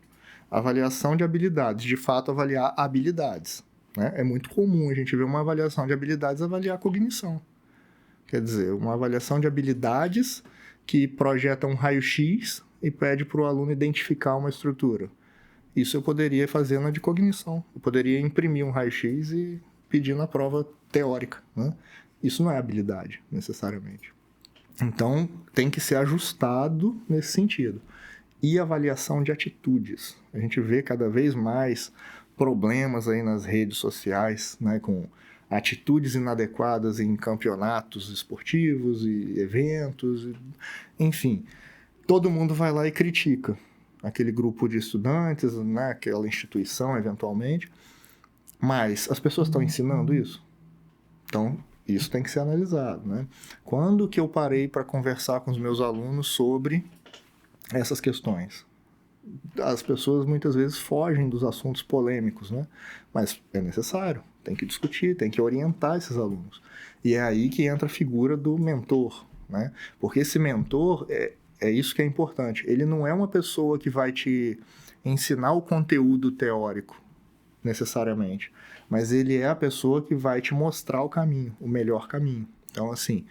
avaliação de habilidades, de fato avaliar habilidades, né? É muito comum a gente ver uma avaliação de habilidades avaliar cognição. Quer dizer, uma avaliação de habilidades que projeta um raio-x e pede para o aluno identificar uma estrutura. Isso eu poderia fazer na de cognição. Eu poderia imprimir um raio-x e pedir na prova teórica, né? Isso não é habilidade, necessariamente. Então, tem que ser ajustado nesse sentido. E avaliação de atitudes. A gente vê cada vez mais problemas aí nas redes sociais, né, com atitudes inadequadas em campeonatos esportivos e eventos, enfim. Todo mundo vai lá e critica aquele grupo de estudantes, né, aquela instituição, eventualmente. Mas as pessoas estão ensinando isso? Então, isso tem que ser analisado, né? Quando que eu parei para conversar com os meus alunos sobre essas questões? As pessoas muitas vezes fogem dos assuntos polêmicos, né? Mas é necessário, tem que discutir, tem que orientar esses alunos. E é aí que entra a figura do mentor, né? Porque esse mentor, é isso que é importante. Ele não é uma pessoa que vai te ensinar o conteúdo teórico, necessariamente. Mas ele é a pessoa que vai te mostrar o caminho, o melhor caminho. Então, assim,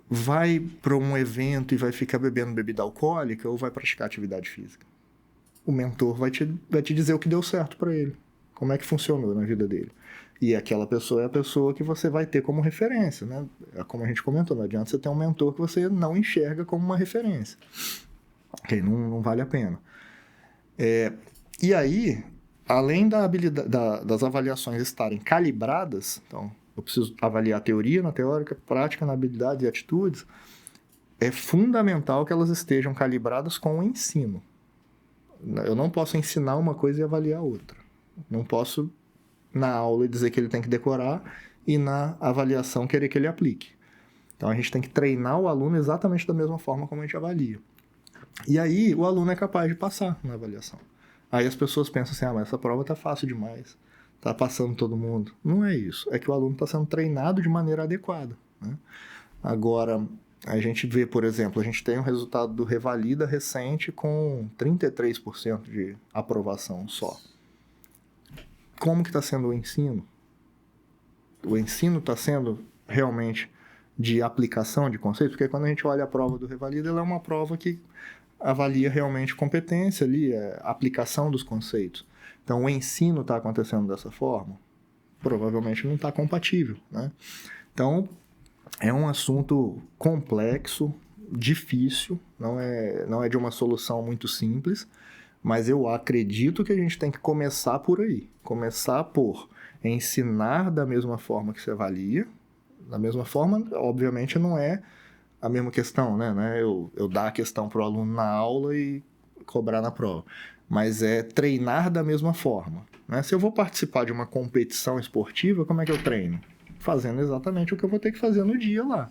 vai para um evento e vai ficar bebendo bebida alcoólica ou vai praticar atividade física? O mentor vai te dizer o que deu certo para ele, como é que funcionou na vida dele. E aquela pessoa é a pessoa que você vai ter como referência, né? Como a gente comentou, não adianta você ter um mentor que você não enxerga como uma referência. Okay, não vale a pena. E aí, além das avaliações estarem calibradas, então eu preciso avaliar a teoria na teórica, prática na habilidades e atitudes, é fundamental que elas estejam calibradas com o ensino. Eu não posso ensinar uma coisa e avaliar outra. Não posso, na aula, dizer que ele tem que decorar e na avaliação querer que ele aplique. Então a gente tem que treinar o aluno exatamente da mesma forma como a gente avalia. E aí o aluno é capaz de passar na avaliação. Aí as pessoas pensam assim, mas essa prova está fácil demais, está passando todo mundo. Não é isso, é que o aluno está sendo treinado de maneira adequada, né? Agora, a gente vê, por exemplo, a gente tem um resultado do Revalida recente com 33% de aprovação só. Como que está sendo o ensino? O ensino está sendo realmente de aplicação de conceitos? Porque quando a gente olha a prova do Revalida, ela é uma prova que avalia realmente competência ali, a aplicação dos conceitos. Então, o ensino está acontecendo dessa forma? provavelmente não está compatível, né? Então, é um assunto complexo, difícil, não é de uma solução muito simples, mas eu acredito que a gente tem que começar por aí. Começar por ensinar da mesma forma que se avalia. Da mesma forma, obviamente, não é a mesma questão, né? Eu dar a questão para o aluno na aula e cobrar na prova. Mas é treinar da mesma forma, né? Se eu vou participar de uma competição esportiva, como é que eu treino? Fazendo exatamente o que eu vou ter que fazer no dia lá,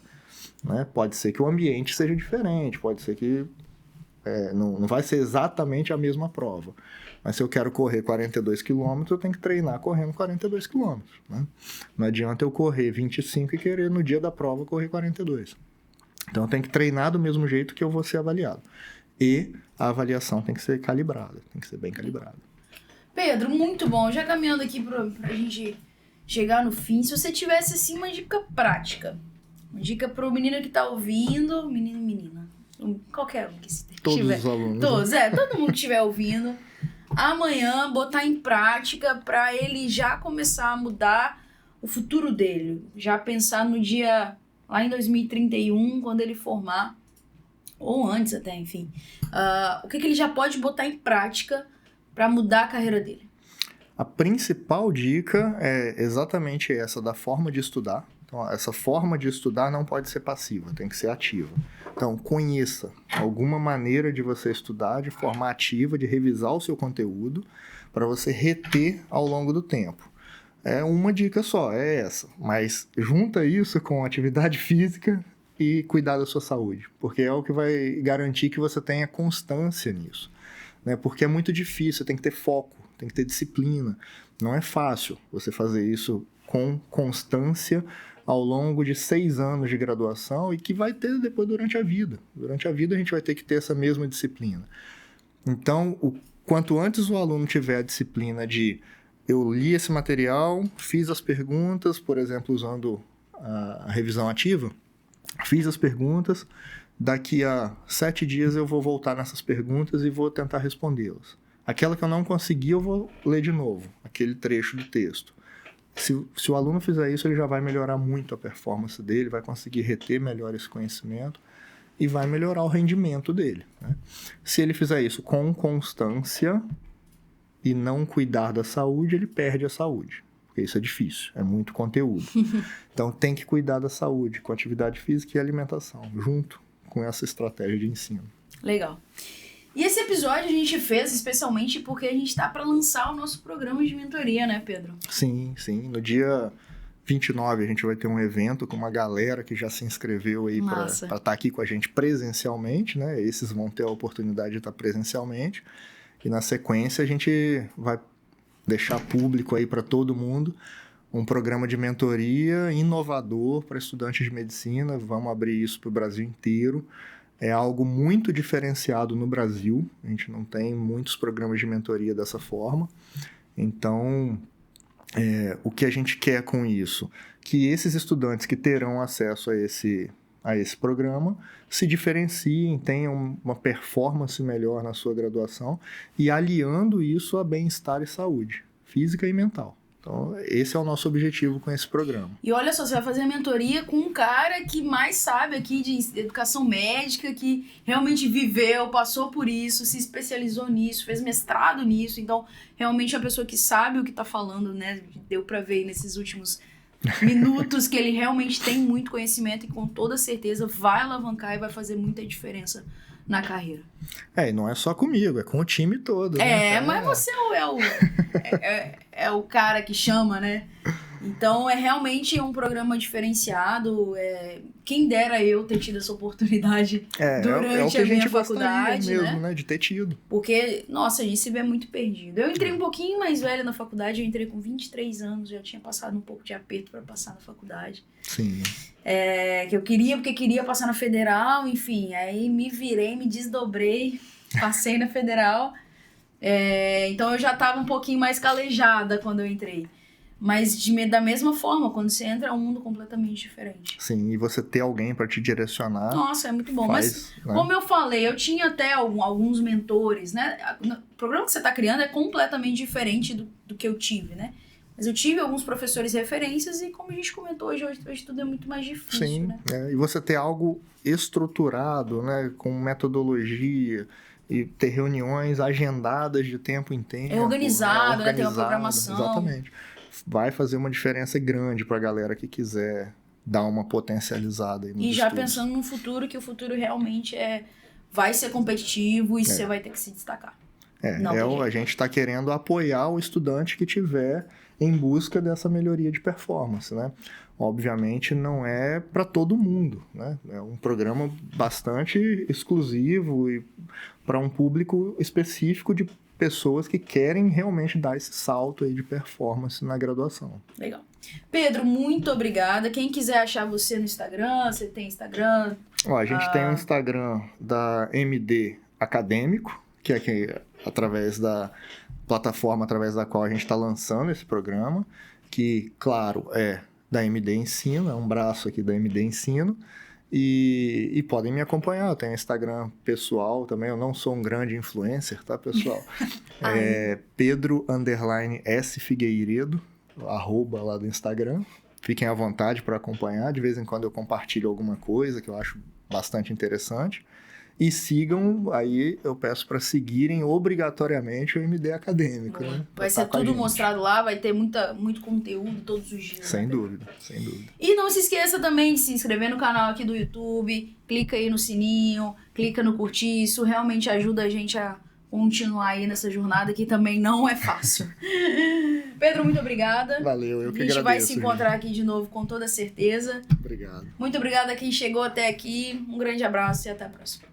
né? Pode ser que o ambiente seja diferente, pode ser que não vai ser exatamente a mesma prova. Mas se eu quero correr 42 quilômetros, eu tenho que treinar correndo 42 quilômetros, né? Não adianta eu correr 25 e querer no dia da prova correr 42. Então eu tenho que treinar do mesmo jeito que eu vou ser avaliado. E a avaliação tem que ser calibrada, tem que ser bem calibrada. Pedro, muito bom. Já caminhando aqui pra gente chegar no fim, se você tivesse assim uma dica prática, uma dica pro menino que tá ouvindo, menino e menina, qualquer um que estiver. Todos os alunos. Todo mundo que estiver ouvindo, amanhã botar em prática para ele já começar a mudar o futuro dele, já pensar no dia lá em 2031, quando ele formar, ou antes até, enfim. O que ele já pode botar em prática para mudar a carreira dele? A principal dica é exatamente essa da forma de estudar. Então, essa forma de estudar não pode ser passiva, tem que ser ativa. Então, conheça alguma maneira de você estudar de forma ativa, de revisar o seu conteúdo, para você reter ao longo do tempo. É uma dica só, é essa. Mas junta isso com atividade física e cuidar da sua saúde, porque é o que vai garantir que você tenha constância nisso, né? Porque é muito difícil, tem que ter foco, tem que ter disciplina. Não é fácil você fazer isso com constância ao longo de 6 anos de graduação e que vai ter depois durante a vida. Durante a vida a gente vai ter que ter essa mesma disciplina. Então, quanto antes o aluno tiver a disciplina de eu li esse material, fiz as perguntas, por exemplo, usando a revisão ativa, fiz as perguntas, daqui a 7 dias eu vou voltar nessas perguntas e vou tentar respondê-las. Aquela que eu não consegui, eu vou ler de novo, aquele trecho do texto. Se o aluno fizer isso, ele já vai melhorar muito a performance dele, vai conseguir reter melhor esse conhecimento e vai melhorar o rendimento dele, né? Se ele fizer isso com constância e não cuidar da saúde, ele perde a saúde. Porque isso é difícil, é muito conteúdo. Então tem que cuidar da saúde com atividade física e alimentação, junto com essa estratégia de ensino. Legal. E esse episódio a gente fez especialmente porque a gente tá para lançar o nosso programa de mentoria, né, Pedro? Sim. No dia 29 a gente vai ter um evento com uma galera que já se inscreveu aí para estar aqui com a gente presencialmente, né? Esses vão ter a oportunidade de estar presencialmente. E na sequência a gente vai deixar público aí para todo mundo um programa de mentoria inovador para estudantes de medicina. Vamos abrir isso para o Brasil inteiro. É algo muito diferenciado no Brasil. A gente não tem muitos programas de mentoria dessa forma. Então, o que a gente quer com isso? Que esses estudantes que terão acesso a esse programa se diferenciem, tenham uma performance melhor na sua graduação e aliando isso a bem-estar e saúde, física e mental. Então, esse é o nosso objetivo com esse programa. E olha só, você vai fazer a mentoria com um cara que mais sabe aqui de educação médica, que realmente viveu, passou por isso, se especializou nisso, fez mestrado nisso. Então, realmente é uma pessoa que sabe o que está falando, né? Deu para ver nesses últimos minutos que ele realmente tem muito conhecimento e com toda certeza vai alavancar e vai fazer muita diferença na carreira. E não é só comigo, é com o time todo. Né? Mas você é o cara que chama, né? Então, realmente um programa diferenciado. Quem dera eu ter tido essa oportunidade durante a minha faculdade, mesmo, né? De ter tido. Porque, nossa, a gente se vê muito perdido. Eu entrei um pouquinho mais velha na faculdade, eu entrei com 23 anos, já tinha passado um pouco de aperto para passar na faculdade. Sim. Que eu queria, porque queria passar na federal, enfim. Aí me virei, me desdobrei, passei na federal. Então eu já estava um pouquinho mais calejada quando eu entrei. Mas da mesma forma, quando você entra, é um mundo completamente diferente. Sim, e você ter alguém para te direcionar. Nossa, é muito bom. Mas, né? Como eu falei, eu tinha até alguns mentores, né? O programa que você está criando é completamente diferente do que eu tive, né? Mas eu tive alguns professores referências e, como a gente comentou hoje tudo é muito mais difícil, Sim, né? e você ter algo estruturado, né, com metodologia e ter reuniões agendadas de tempo em tempo. É organizado, né? Tem uma organizado, programação. Exatamente. Vai fazer uma diferença grande para a galera que quiser dar uma potencializada aí nos E já estudos. pensando no futuro, que o futuro realmente vai ser competitivo e você vai ter que se destacar. A gente está querendo apoiar o estudante que tiver em busca dessa melhoria de performance, né? Obviamente não é para todo mundo, né? É um programa bastante exclusivo e para um público específico de pessoas que querem realmente dar esse salto aí de performance na graduação. Legal. Pedro, muito obrigada. Quem quiser achar você no Instagram, você tem Instagram? A gente tem o Instagram da MD Acadêmico, que é através da plataforma através da qual a gente está lançando esse programa, que, claro, é da MD Ensino, é um braço aqui da MD Ensino, e podem me acompanhar. Eu tenho Instagram pessoal também, eu não sou um grande influencer, tá, pessoal? É Pedro_S Figueiredo, @ lá do Instagram. Fiquem à vontade para acompanhar, de vez em quando eu compartilho alguma coisa que eu acho bastante interessante. E sigam, aí eu peço para seguirem obrigatoriamente o MD Acadêmico, né? Vai ser tudo mostrado lá, vai ter muito conteúdo todos os dias. Sem dúvida, sem dúvida. E não se esqueça também de se inscrever no canal aqui do YouTube, clica aí no sininho, clica no curtir, isso realmente ajuda a gente a continuar aí nessa jornada que também não é fácil. Pedro, muito obrigada. Valeu, eu que agradeço. A gente vai se encontrar aqui de novo com toda certeza. Obrigado. Muito obrigada a quem chegou até aqui, um grande abraço e até a próxima.